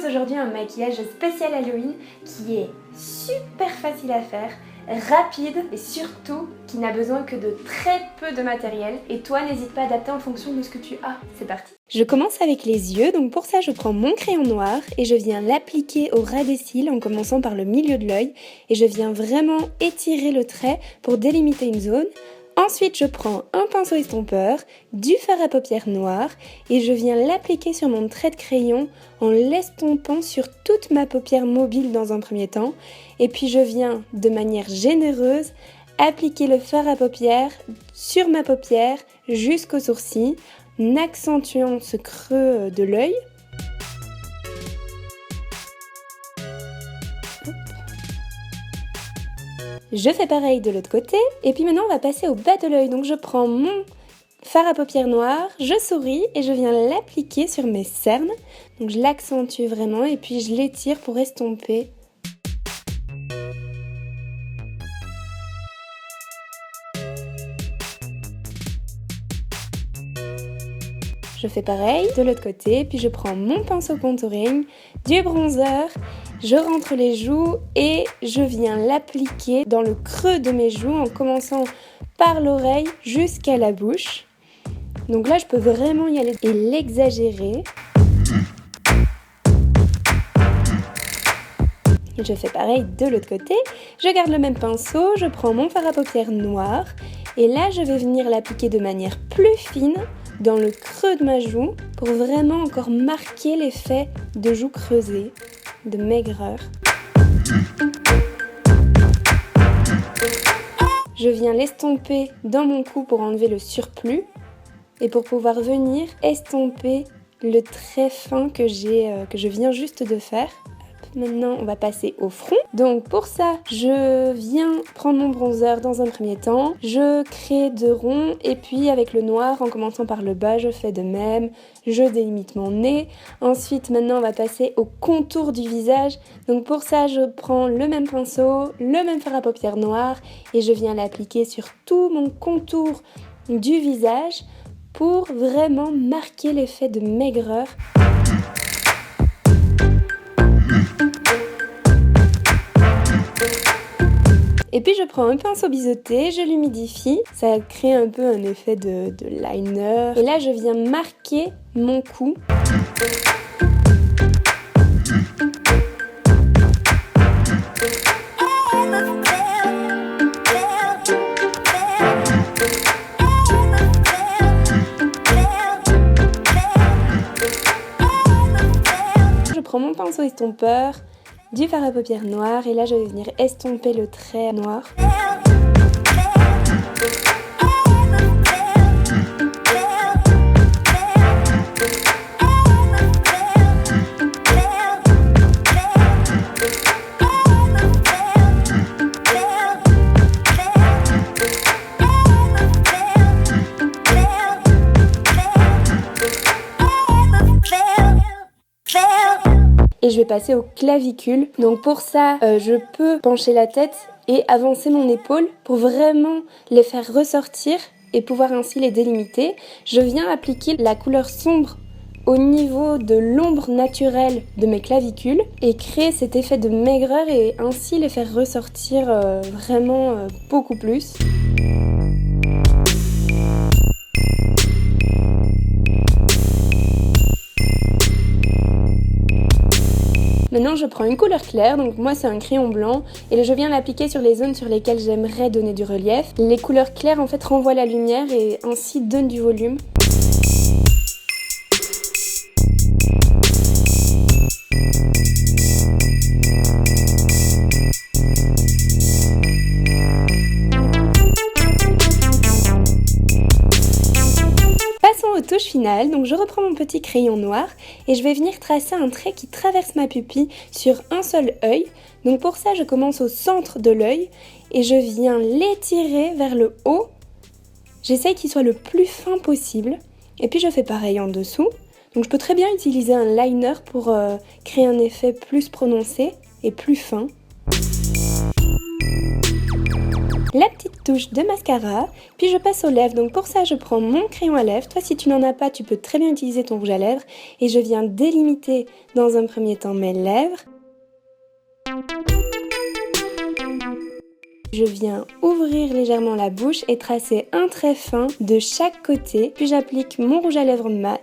propose aujourd'hui un maquillage spécial Halloween qui est super facile à faire, rapide et surtout qui n'a besoin que de très peu de matériel. Et toi, n'hésite pas à adapter en fonction de ce que tu as. C'est parti! Je commence avec les yeux, donc pour ça je prends mon crayon noir et je viens l'appliquer au ras des cils en commençant par le milieu de l'œil et je viens vraiment étirer le trait pour délimiter une zone. Ensuite, je prends un pinceau estompeur, du fard à paupières noir et je viens l'appliquer sur mon trait de crayon en l'estompant sur toute ma paupière mobile dans un premier temps. Et puis je viens, de manière généreuse, appliquer le fard à paupières sur ma paupière jusqu'au sourcil, en accentuant ce creux de l'œil. Je fais pareil de l'autre côté, et puis maintenant on va passer au bas de l'œil. Donc je prends mon fard à paupières noir, je souris et je viens l'appliquer sur mes cernes. Donc je l'accentue vraiment et puis je l'étire pour estomper. Je fais pareil de l'autre côté, puis je prends mon pinceau contouring, du bronzer, je rentre les joues et je viens l'appliquer dans le creux de mes joues en commençant par l'oreille jusqu'à la bouche. Donc là, je peux vraiment y aller et l'exagérer. Je fais pareil de l'autre côté, je garde le même pinceau, je prends mon fard à paupières noir et là, je vais venir l'appliquer de manière plus fine dans le creux de ma joue pour vraiment encore marquer l'effet de joue creusée, de maigreur. Je viens l'estomper dans mon cou pour enlever le surplus et pour pouvoir venir estomper le trait fin que je viens juste de faire. Maintenant, on va passer au front. Donc pour ça, je viens prendre mon bronzer dans un premier temps. Je crée 2 ronds et puis avec le noir, en commençant par le bas, je fais de même. Je délimite mon nez. Ensuite, maintenant, on va passer au contour du visage. Donc pour ça, je prends le même pinceau, le même fard à paupières noir et je viens l'appliquer sur tout mon contour du visage pour vraiment marquer l'effet de maigreur. Et puis je prends un pinceau biseauté, je l'humidifie, ça crée un peu un effet de liner. Et là je viens marquer mon cou. Je prends mon pinceau estompeur, du fard à paupières noir et là je vais venir estomper le trait noir. Et je vais passer aux clavicules. Donc pour ça, je peux pencher la tête et avancer mon épaule pour vraiment les faire ressortir et pouvoir ainsi les délimiter. Je viens appliquer la couleur sombre au niveau de l'ombre naturelle de mes clavicules et créer cet effet de maigreur et ainsi les faire ressortir vraiment beaucoup plus. Maintenant je prends une couleur claire, donc moi c'est un crayon blanc et je viens l'appliquer sur les zones sur lesquelles j'aimerais donner du relief. Les couleurs claires en fait renvoient la lumière et ainsi donnent du volume. Aux touches finales, donc je reprends mon petit crayon noir et je vais venir tracer un trait qui traverse ma pupille sur un seul œil. Donc pour ça, je commence au centre de l'œil et je viens l'étirer vers le haut. J'essaye qu'il soit le plus fin possible et puis je fais pareil en dessous. Donc je peux très bien utiliser un liner pour créer un effet plus prononcé et plus fin. la petite touche de mascara, puis je passe aux lèvres. Donc pour ça, je prends mon crayon à lèvres. Toi, si tu n'en as pas, tu peux très bien utiliser ton rouge à lèvres. Et je viens délimiter dans un premier temps mes lèvres. Je viens ouvrir légèrement la bouche et tracer un trait fin de chaque côté. Puis j'applique mon rouge à lèvres mat.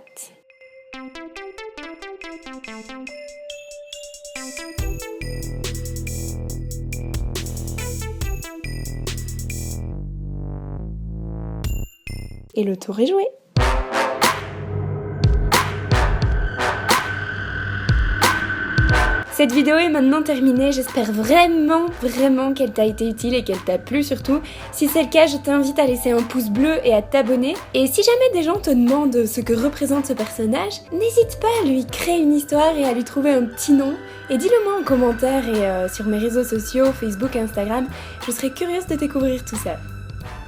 Et le tour est joué. Cette vidéo est maintenant terminée, j'espère vraiment qu'elle t'a été utile et qu'elle t'a plu surtout. Si c'est le cas, je t'invite à laisser un pouce bleu et à t'abonner. Et si jamais des gens te demandent ce que représente ce personnage, n'hésite pas à lui créer une histoire et à lui trouver un petit nom. Et dis-le moi en commentaire et sur mes réseaux sociaux, Facebook et Instagram, je serais curieuse de découvrir tout ça.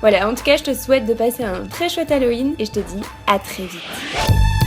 Voilà, en tout cas, je te souhaite de passer un très chouette Halloween et je te dis à très vite.